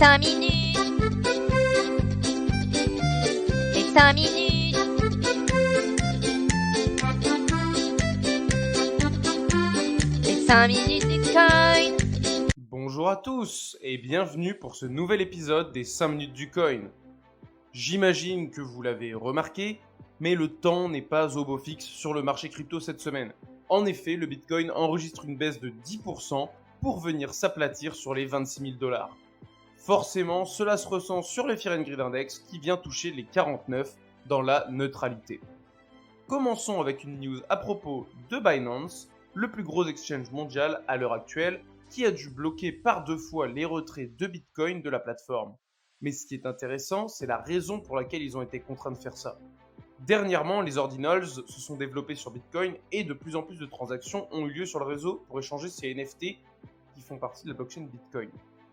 5 minutes. Les 5 minutes. Les 5 minutes du coin. Bonjour à tous et bienvenue pour ce nouvel épisode des 5 minutes du coin. J'imagine que vous l'avez remarqué, mais le temps n'est pas au beau fixe sur le marché crypto cette semaine. En effet, le Bitcoin enregistre une baisse de 10% pour venir s'aplatir sur les 26 000 $. Forcément, cela se ressent sur le Fear and Greed Index qui vient toucher les 49 dans la neutralité. Commençons avec une news à propos de Binance, le plus gros exchange mondial à l'heure actuelle, qui a dû bloquer par 2 fois les retraits de Bitcoin de la plateforme. Mais ce qui est intéressant, c'est la raison pour laquelle ils ont été contraints de faire ça. Dernièrement, les ordinals se sont développés sur Bitcoin et de plus en plus de transactions ont eu lieu sur le réseau pour échanger ces NFT qui font partie de la blockchain Bitcoin.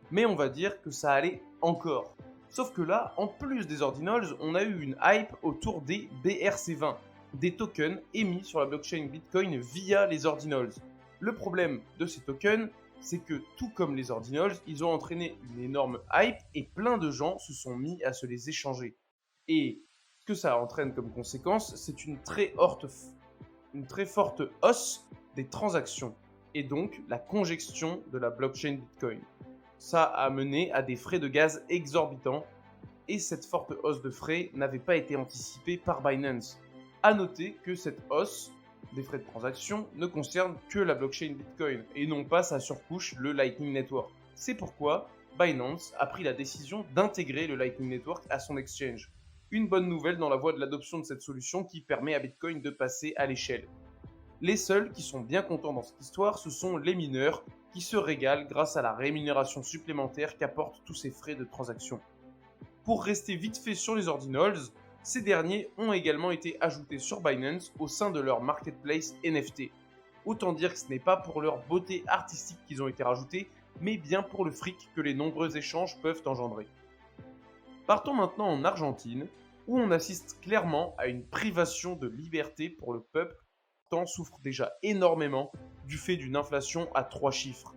Mais on va dire que ça allait encore. Sauf que là, en plus des ordinals, on a eu une hype autour des BRC20, des tokens émis sur la blockchain Bitcoin via les ordinals. Le problème de ces tokens, c'est que tout comme les ordinals, ils ont entraîné une énorme hype et plein de gens se sont mis à se les échanger. Et ce que ça entraîne comme conséquence, c'est une très forte hausse des transactions et donc la congestion de la blockchain Bitcoin. Ça a mené à des frais de gaz exorbitants et cette forte hausse de frais n'avait pas été anticipée par Binance. A noter que cette hausse des frais de transaction ne concerne que la blockchain Bitcoin et non pas sa surcouche, le Lightning Network. C'est pourquoi Binance a pris la décision d'intégrer le Lightning Network à son exchange. Une bonne nouvelle dans la voie de l'adoption de cette solution qui permet à Bitcoin de passer à l'échelle. Les seuls qui sont bien contents dans cette histoire, ce sont les mineurs qui se régalent grâce à la rémunération supplémentaire qu'apportent tous ces frais de transaction. Pour rester vite fait sur les ordinals, ces derniers ont également été ajoutés sur Binance au sein de leur marketplace NFT. Autant dire que ce n'est pas pour leur beauté artistique qu'ils ont été rajoutés, mais bien pour le fric que les nombreux échanges peuvent engendrer. Partons maintenant en Argentine, où on assiste clairement à une privation de liberté pour le peuple, tant souffre déjà énormément du fait d'une inflation à 3 chiffres.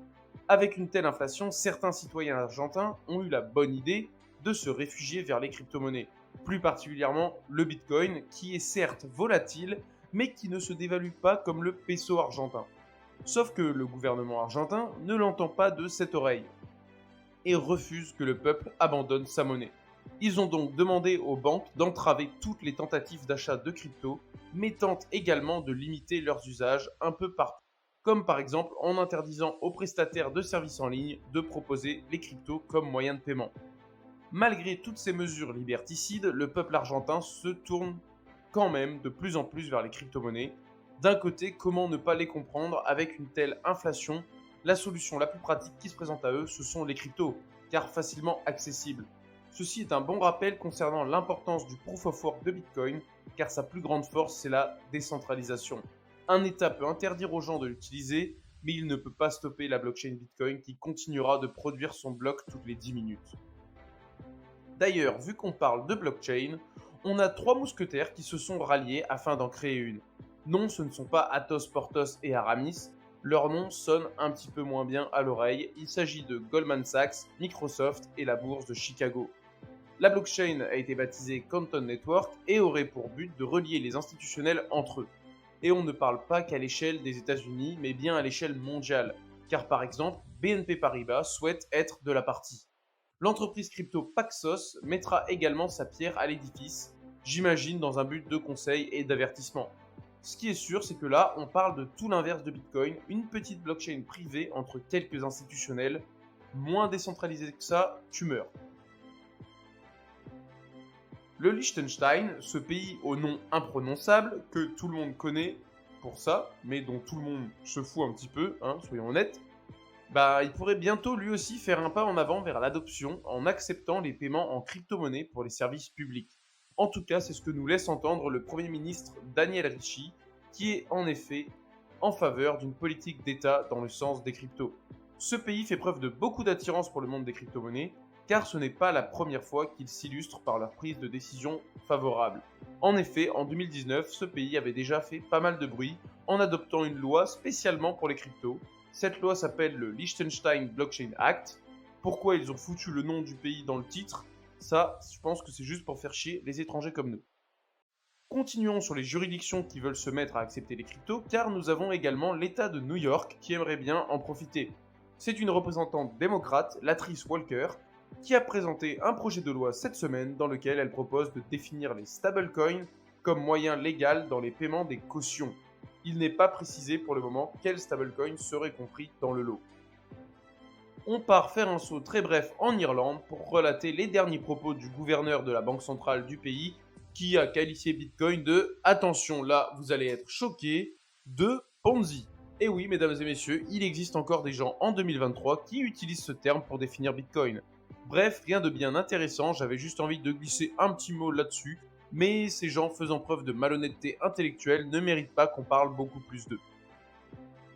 Avec une telle inflation, certains citoyens argentins ont eu la bonne idée de se réfugier vers les crypto-monnaies, plus particulièrement le Bitcoin, qui est certes volatile, mais qui ne se dévalue pas comme le peso argentin. Sauf que le gouvernement argentin ne l'entend pas de cette oreille et refuse que le peuple abandonne sa monnaie. Ils ont donc demandé aux banques d'entraver toutes les tentatives d'achat de crypto, mais tentent également de limiter leurs usages un peu partout, comme par exemple en interdisant aux prestataires de services en ligne de proposer les cryptos comme moyen de paiement. Malgré toutes ces mesures liberticides, le peuple argentin se tourne quand même de plus en plus vers les crypto-monnaies. D'un côté, comment ne pas les comprendre avec une telle inflation? La solution la plus pratique qui se présente à eux, ce sont les cryptos, car facilement accessibles. Ceci est un bon rappel concernant l'importance du Proof of Work de Bitcoin, car sa plus grande force, c'est la décentralisation. Un État peut interdire aux gens de l'utiliser, mais il ne peut pas stopper la blockchain Bitcoin qui continuera de produire son bloc toutes les 10 minutes. D'ailleurs, vu qu'on parle de blockchain, on a 3 mousquetaires qui se sont ralliés afin d'en créer une. Non, ce ne sont pas Athos, Porthos et Aramis. Leur nom sonne un petit peu moins bien à l'oreille. Il s'agit de Goldman Sachs, Microsoft et la bourse de Chicago. La blockchain a été baptisée Canton Network et aurait pour but de relier les institutionnels entre eux. Et on ne parle pas qu'à l'échelle des États-Unis, mais bien à l'échelle mondiale. Car par exemple, BNP Paribas souhaite être de la partie. L'entreprise crypto Paxos mettra également sa pierre à l'édifice, j'imagine dans un but de conseil et d'avertissement. Ce qui est sûr, c'est que là, on parle de tout l'inverse de Bitcoin, une petite blockchain privée entre quelques institutionnels. Moins décentralisé que ça, tu meurs. Le Liechtenstein, ce pays au nom imprononçable, que tout le monde connaît pour ça, mais dont tout le monde se fout un petit peu, soyons honnêtes, il pourrait bientôt lui aussi faire un pas en avant vers l'adoption en acceptant les paiements en crypto-monnaie pour les services publics. En tout cas, c'est ce que nous laisse entendre le Premier ministre Daniel Ricci, qui est en effet en faveur d'une politique d'État dans le sens des cryptos. Ce pays fait preuve de beaucoup d'attirance pour le monde des crypto-monnaies, car ce n'est pas la première fois qu'ils s'illustrent par leur prise de décision favorable. En effet, en 2019, ce pays avait déjà fait pas mal de bruit en adoptant une loi spécialement pour les cryptos. Cette loi s'appelle le Liechtenstein Blockchain Act Pourquoi ils ont foutu le nom du pays dans le titre? Ça, je pense que c'est juste pour faire chier les étrangers comme nous. Continuons sur les juridictions qui veulent se mettre à accepter les cryptos, car nous avons également l'État de New York qui aimerait bien en profiter. C'est une représentante démocrate, Latrice Walker, qui a présenté un projet de loi cette semaine dans lequel elle propose de définir les stablecoins comme moyen légal dans les paiements des cautions. Il n'est pas précisé pour le moment quel stablecoin serait compris dans le lot. On part faire un saut très bref en Irlande pour relater les derniers propos du gouverneur de la banque centrale du pays qui a qualifié Bitcoin de, attention là vous allez être choqués, de Ponzi. Et oui mesdames et messieurs, il existe encore des gens en 2023 qui utilisent ce terme pour définir Bitcoin. Bref, rien de bien intéressant, j'avais juste envie de glisser un petit mot là-dessus, mais ces gens faisant preuve de malhonnêteté intellectuelle ne méritent pas qu'on parle beaucoup plus d'eux.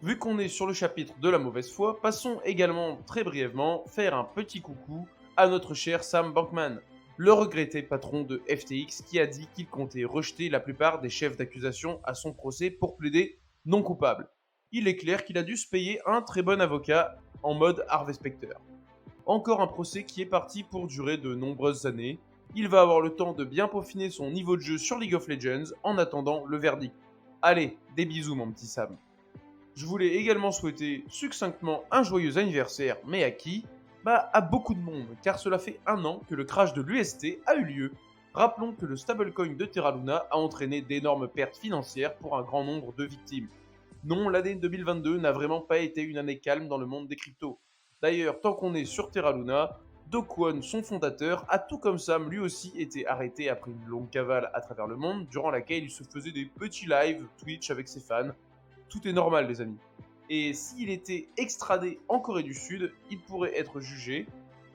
Vu qu'on est sur le chapitre de la mauvaise foi, passons également très brièvement faire un petit coucou à notre cher Sam Bankman, le regretté patron de FTX qui a dit qu'il comptait rejeter la plupart des chefs d'accusation à son procès pour plaider non coupable. Il est clair qu'il a dû se payer un très bon avocat en mode Harvey Specter. Encore un procès qui est parti pour durer de nombreuses années. Il va avoir le temps de bien peaufiner son niveau de jeu sur League of Legends en attendant le verdict. Allez, des bisous mon petit Sam. Je voulais également souhaiter succinctement un joyeux anniversaire, mais à qui? À beaucoup de monde, car cela fait 1 an que le crash de l'UST a eu lieu. Rappelons que le stablecoin de Terra Luna a entraîné d'énormes pertes financières pour un grand nombre de victimes. Non, l'année 2022 n'a vraiment pas été une année calme dans le monde des cryptos. D'ailleurs, tant qu'on est sur Terra Luna, Do Kwon, son fondateur, a tout comme Sam lui aussi été arrêté après une longue cavale à travers le monde, durant laquelle il se faisait des petits lives Twitch avec ses fans. Tout est normal les amis. Et s'il était extradé en Corée du Sud, il pourrait être jugé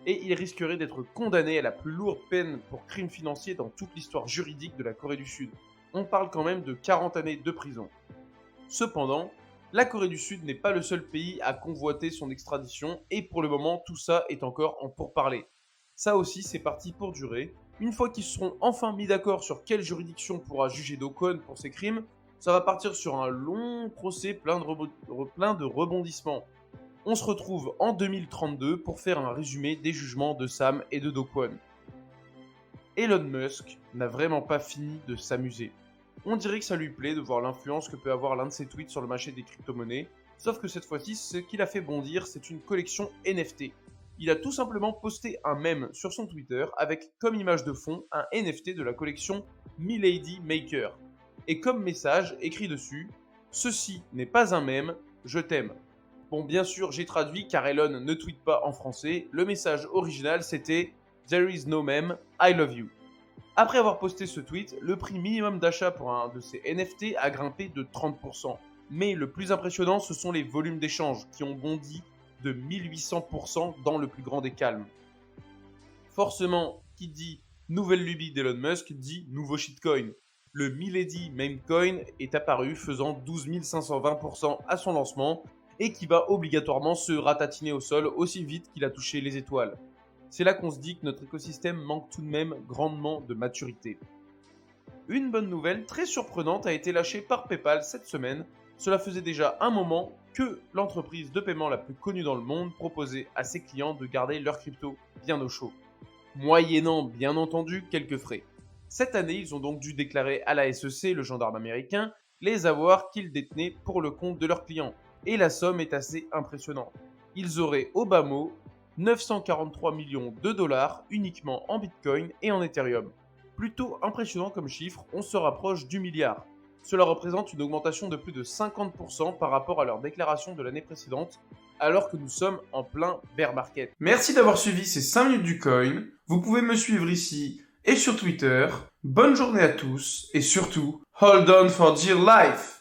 et il risquerait d'être condamné à la plus lourde peine pour crime financier dans toute l'histoire juridique de la Corée du Sud. On parle quand même de 40 années de prison. Cependant, la Corée du Sud n'est pas le seul pays à convoiter son extradition et pour le moment tout ça est encore en pourparlers. Ça aussi c'est parti pour durer. Une fois qu'ils seront enfin mis d'accord sur quelle juridiction pourra juger Do Kwon pour ses crimes, ça va partir sur un long procès plein de rebondissements. On se retrouve en 2032 pour faire un résumé des jugements de Sam et de Do Kwon. Elon Musk n'a vraiment pas fini de s'amuser. On dirait que ça lui plaît de voir l'influence que peut avoir l'un de ses tweets sur le marché des crypto-monnaies, sauf que cette fois-ci, ce qui l'a fait bondir, c'est une collection NFT. Il a tout simplement posté un mème sur son Twitter avec comme image de fond un NFT de la collection Milady Maker. Et comme message écrit dessus, « Ceci n'est pas un mème, je t'aime ». Bon, bien sûr, j'ai traduit car Elon ne tweet pas en français. Le message original, c'était « There is no meme, I love you ». Après avoir posté ce tweet, le prix minimum d'achat pour un de ces NFT a grimpé de 30%. Mais le plus impressionnant, ce sont les volumes d'échange qui ont bondi de 1800% dans le plus grand des calmes. Forcément, qui dit nouvelle lubie d'Elon Musk dit nouveau shitcoin. Le Milady Meme Coin est apparu faisant 12 520% à son lancement et qui va obligatoirement se ratatiner au sol aussi vite qu'il a touché les étoiles. C'est là qu'on se dit que notre écosystème manque tout de même grandement de maturité. Une bonne nouvelle très surprenante a été lâchée par PayPal cette semaine. Cela faisait déjà un moment que l'entreprise de paiement la plus connue dans le monde proposait à ses clients de garder leur crypto bien au chaud, moyennant bien entendu quelques frais. Cette année, ils ont donc dû déclarer à la SEC, le gendarme américain, les avoirs qu'ils détenaient pour le compte de leurs clients. Et la somme est assez impressionnante. Ils auraient au bas mot 943 millions de dollars uniquement en Bitcoin et en Ethereum. Plutôt impressionnant comme chiffre, on se rapproche du milliard. Cela représente une augmentation de plus de 50% par rapport à leur déclaration de l'année précédente, alors que nous sommes en plein bear market. Merci d'avoir suivi ces 5 minutes du coin. Vous pouvez me suivre ici et sur Twitter. Bonne journée à tous et surtout, hold on for dear life!